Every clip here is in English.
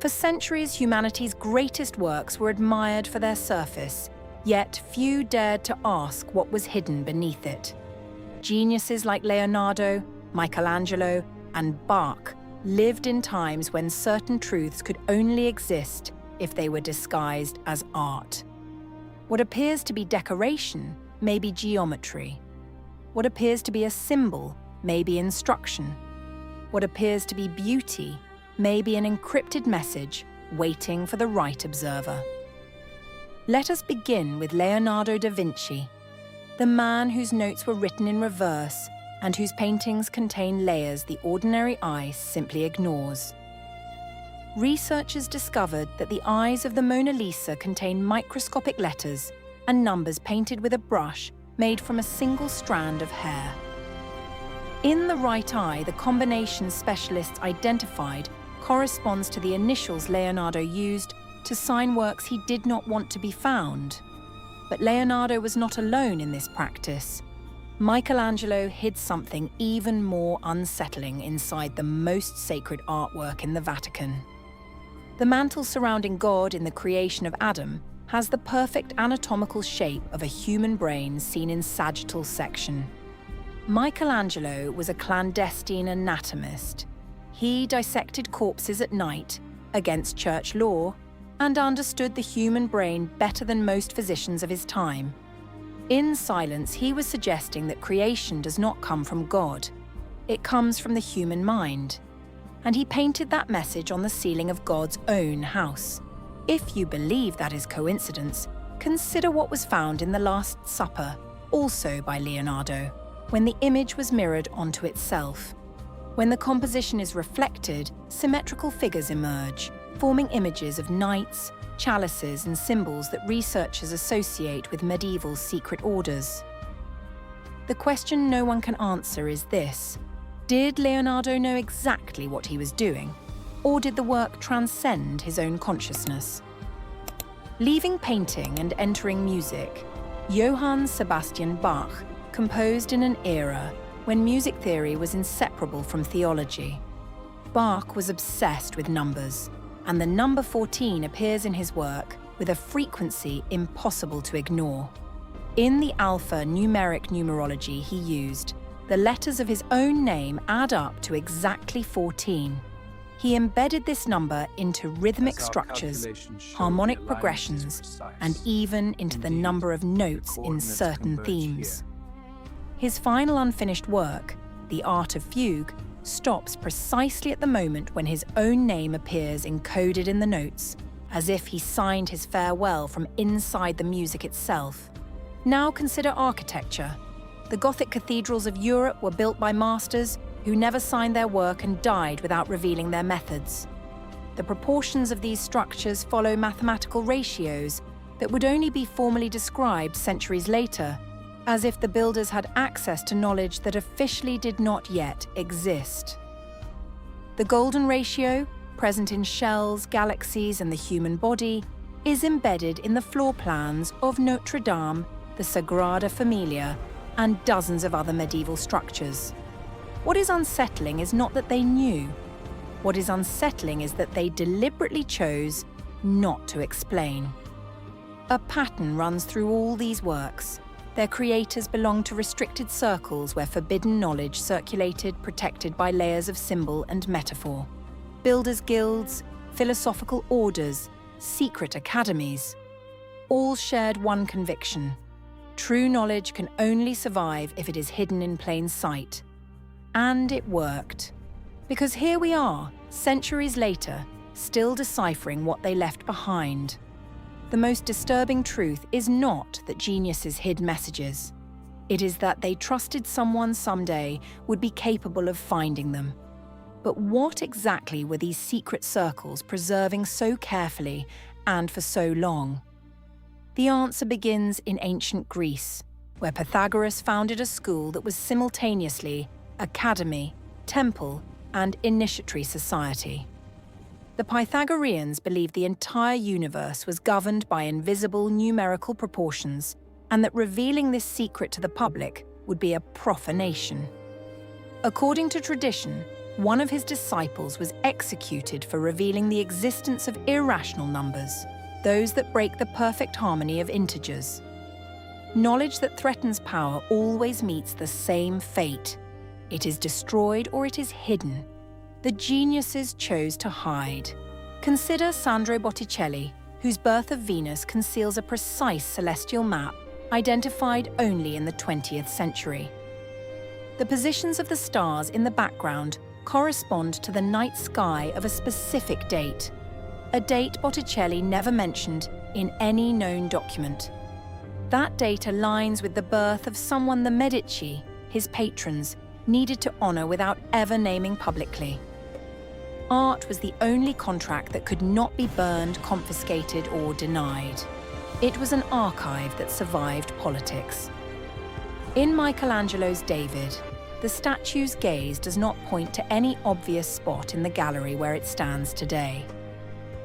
For centuries, humanity's greatest works were admired for their surface, yet few dared to ask what was hidden beneath it. Geniuses like Leonardo, Michelangelo, and Bach lived in times when certain truths could only exist if they were disguised as art. What appears to be decoration may be geometry. What appears to be a symbol may be instruction. What appears to be beauty may be an encrypted message waiting for the right observer. Let us begin with Leonardo da Vinci, the man whose notes were written in reverse and whose paintings contain layers the ordinary eye simply ignores. Researchers discovered that the eyes of the Mona Lisa contain microscopic letters and numbers painted with a brush made from a single strand of hair. In the right eye, the combination specialists identified corresponds to the initials Leonardo used to sign works he did not want to be found. But Leonardo was not alone in this practice. Michelangelo hid something even more unsettling inside the most sacred artwork in the Vatican. The mantle surrounding God in the creation of Adam has the perfect anatomical shape of a human brain seen in sagittal section. Michelangelo was a clandestine anatomist. He dissected corpses at night, against church law, and understood the human brain better than most physicians of his time. In silence, he was suggesting that creation does not come from God. It comes from the human mind. And he painted that message on the ceiling of God's own house. If you believe that is coincidence, consider what was found in the Last Supper, also by Leonardo, when the image was mirrored onto itself. When the composition is reflected, symmetrical figures emerge, forming images of knights, chalices, and symbols that researchers associate with medieval secret orders. The question no one can answer is this: did Leonardo know exactly what he was doing, or did the work transcend his own consciousness? Leaving painting and entering music, Johann Sebastian Bach composed in an era when music theory was inseparable from theology. Bach was obsessed with numbers, and the number 14 appears in his work with a frequency impossible to ignore. In the alpha numeric numerology he used, the letters of his own name add up to exactly 14. He embedded this number into rhythmic structures, harmonic progressions, and even into the number of notes in certain themes. His final unfinished work, the Art of Fugue, stops precisely at the moment when his own name appears encoded in the notes, as if he signed his farewell from inside the music itself. Now consider architecture. The Gothic cathedrals of Europe were built by masters who never signed their work and died without revealing their methods. The proportions of these structures follow mathematical ratios that would only be formally described centuries later, as if the builders had access to knowledge that officially did not yet exist. The golden ratio, present in shells, galaxies, and the human body, is embedded in the floor plans of Notre Dame, the Sagrada Familia, and dozens of other medieval structures. What is unsettling is not that they knew. What is unsettling is that they deliberately chose not to explain. A pattern runs through all these works. Their creators belonged to restricted circles where forbidden knowledge circulated, protected by layers of symbol and metaphor. Builders' guilds, philosophical orders, secret academies. All shared one conviction: true knowledge can only survive if it is hidden in plain sight. And it worked. Because here we are, centuries later, still deciphering what they left behind. The most disturbing truth is not that geniuses hid messages. It is that they trusted someone someday would be capable of finding them. But what exactly were these secret circles preserving so carefully and for so long? The answer begins in ancient Greece, where Pythagoras founded a school that was simultaneously academy, temple, and initiatory society. The Pythagoreans believed the entire universe was governed by invisible numerical proportions, and that revealing this secret to the public would be a profanation. According to tradition, One of his disciples was executed for revealing the existence of irrational numbers, those that break the perfect harmony of integers. Knowledge that threatens power always meets the same fate. It is destroyed or it is hidden. The geniuses chose to hide. Consider Sandro Botticelli, whose Birth of Venus conceals a precise celestial map identified only in the 20th century. The positions of the stars in the background correspond to the night sky of a specific date, a date Botticelli never mentioned in any known document. That date aligns with the birth of someone the Medici, his patrons, needed to honor without ever naming publicly. Art was the only contract that could not be burned, confiscated, or denied. It was an archive that survived politics. In Michelangelo's David, the statue's gaze does not point to any obvious spot in the gallery where it stands today.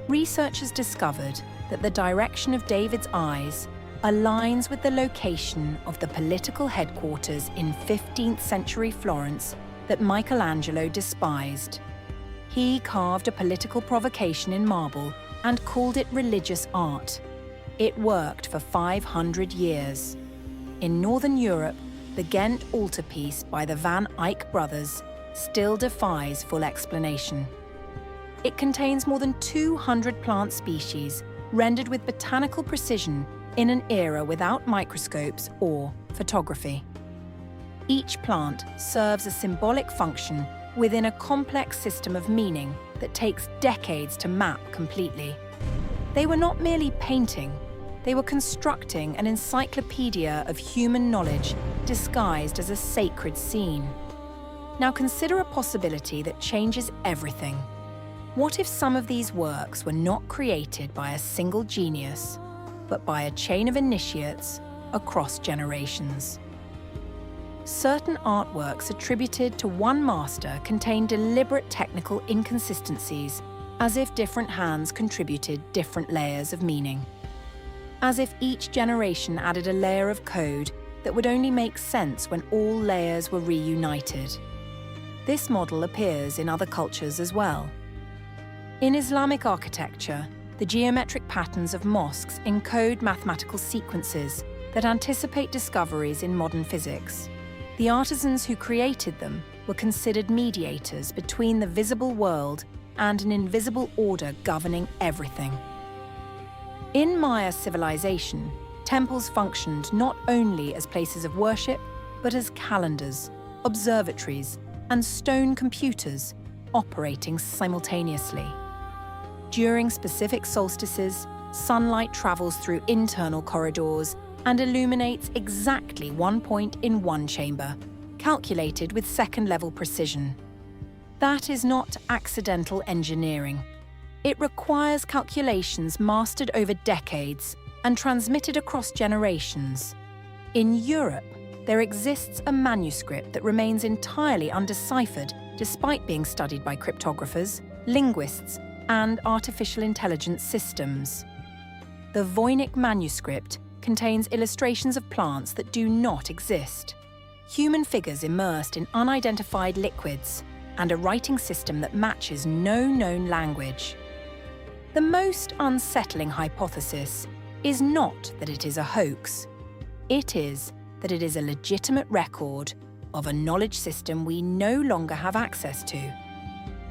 Researchers discovered that the direction of David's eyes aligns with the location of the political headquarters in 15th century Florence that Michelangelo despised. He carved a political provocation in marble and called it religious art. It worked for 500 years. In Northern Europe, the Ghent altarpiece by the Van Eyck brothers still defies full explanation. It contains more than 200 plant species rendered with botanical precision in an era without microscopes or photography. Each plant serves a symbolic function within a complex system of meaning that takes decades to map completely. They were not merely painting, they were constructing an encyclopedia of human knowledge disguised as a sacred scene. Now consider a possibility that changes everything. What if some of these works were not created by a single genius, but by a chain of initiates across generations? Certain artworks attributed to one master contain deliberate technical inconsistencies, as if different hands contributed different layers of meaning. As if each generation added a layer of code that would only make sense when all layers were reunited. This model appears in other cultures as well. In Islamic architecture, the geometric patterns of mosques encode mathematical sequences that anticipate discoveries in modern physics. The artisans who created them were considered mediators between the visible world and an invisible order governing everything. In Maya civilization, temples functioned not only as places of worship, but as calendars, observatories, and stone computers operating simultaneously. During specific solstices, sunlight travels through internal corridors and illuminates exactly one point in one chamber, calculated with second-level precision. That is not accidental engineering. It requires calculations mastered over decades and transmitted across generations. In Europe, there exists a manuscript that remains entirely undeciphered despite being studied by cryptographers, linguists, and artificial intelligence systems. The Voynich manuscript contains illustrations of plants that do not exist, human figures immersed in unidentified liquids, and a writing system that matches no known language. The most unsettling hypothesis is not that it is a hoax. It is that it is a legitimate record of a knowledge system we no longer have access to.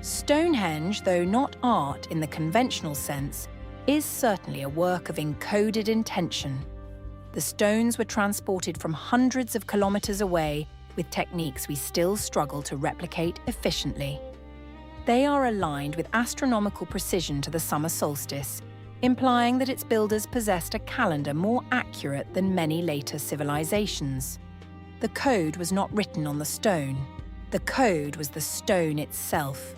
Stonehenge, though not art in the conventional sense, is certainly a work of encoded intention. The stones were transported from hundreds of kilometers away with techniques we still struggle to replicate efficiently. They are aligned with astronomical precision to the summer solstice, implying that its builders possessed a calendar more accurate than many later civilizations. The code was not written on the stone. The code was the stone itself.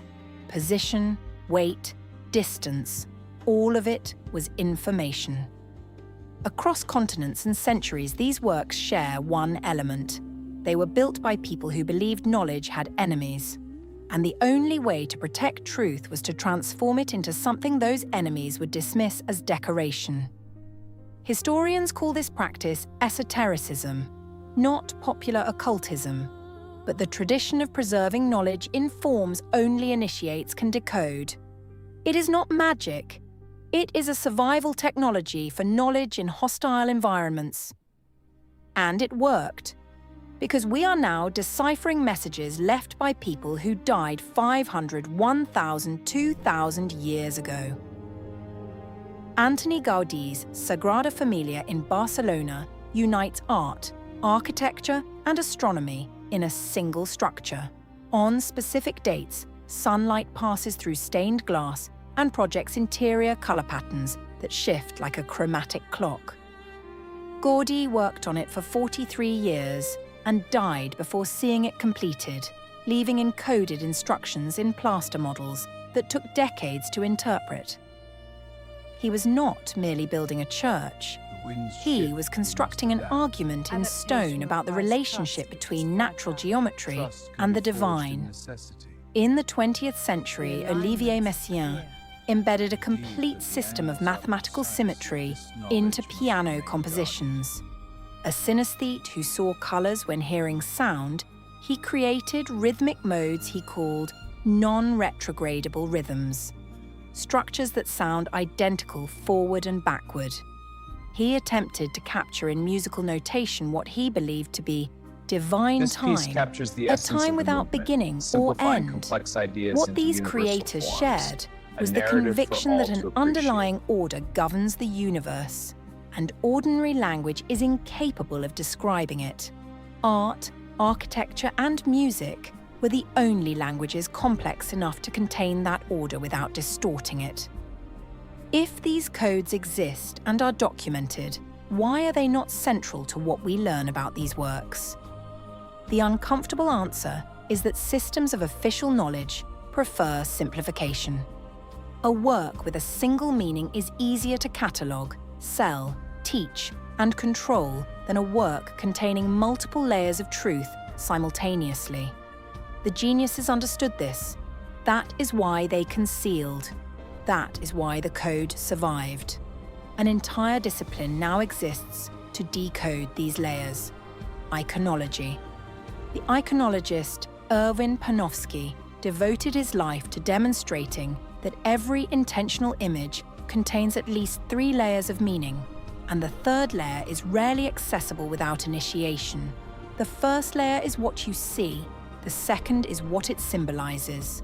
Position, weight, distance, all of it was information. Across continents and centuries, these works share one element. They were built by people who believed knowledge had enemies. And the only way to protect truth was to transform it into something those enemies would dismiss as decoration. Historians call this practice esotericism, not popular occultism. But the tradition of preserving knowledge in forms only initiates can decode. It is not magic. It is a survival technology for knowledge in hostile environments. And it worked, because we are now deciphering messages left by people who died 500, 1,000, 2,000 years ago. Antoni Gaudi's Sagrada Familia in Barcelona unites art, architecture, and astronomy in a single structure. On specific dates, sunlight passes through stained glass and projects interior color patterns that shift like a chromatic clock. Gaudi worked on it for 43 years and died before seeing it completed, leaving encoded instructions in plaster models that took decades to interpret. He was not merely building a church. He was constructing an argument in stone about the relationship between natural geometry and the divine. In the 20th century, Olivier Messiaen embedded a complete system of mathematical symmetry into piano compositions. A synesthete who saw colours when hearing sound, he created rhythmic modes he called non-retrogradable rhythms, structures that sound identical forward and backward. He attempted to capture in musical notation what he believed to be divine time, a time without beginning or end. What these creators shared was the conviction that an underlying order governs the universe, and ordinary language is incapable of describing it. Art, architecture, and music were the only languages complex enough to contain that order without distorting it. If these codes exist and are documented, why are they not central to what we learn about these works? The uncomfortable answer is that systems of official knowledge prefer simplification. A work with a single meaning is easier to catalogue, sell, teach, and control than a work containing multiple layers of truth simultaneously. The geniuses understood this. That is why they concealed. That is why the code survived. An entire discipline now exists to decode these layers. Iconology. The iconologist Erwin Panofsky devoted his life to demonstrating that every intentional image contains at least 3 layers of meaning, and the third layer is rarely accessible without initiation. The first layer is what you see, the second is what it symbolizes.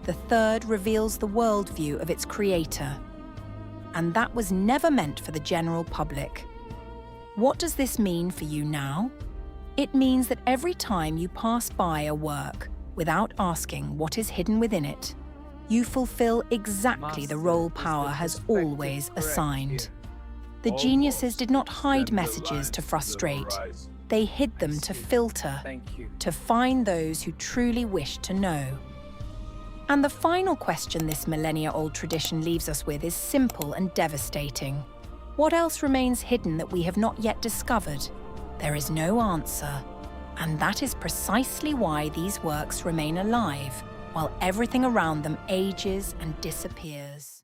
The third reveals the worldview of its creator. And that was never meant for the general public. What does this mean for you now? It means that every time you pass by a work without asking what is hidden within it, you fulfill exactly the role power has always assigned. The geniuses did not hide messages to frustrate. They hid them to filter, to find those who truly wish to know. And the final question this millennia-old tradition leaves us with is simple and devastating. What else remains hidden that we have not yet discovered? There is no answer. And that is precisely why these works remain alive, while everything around them ages and disappears.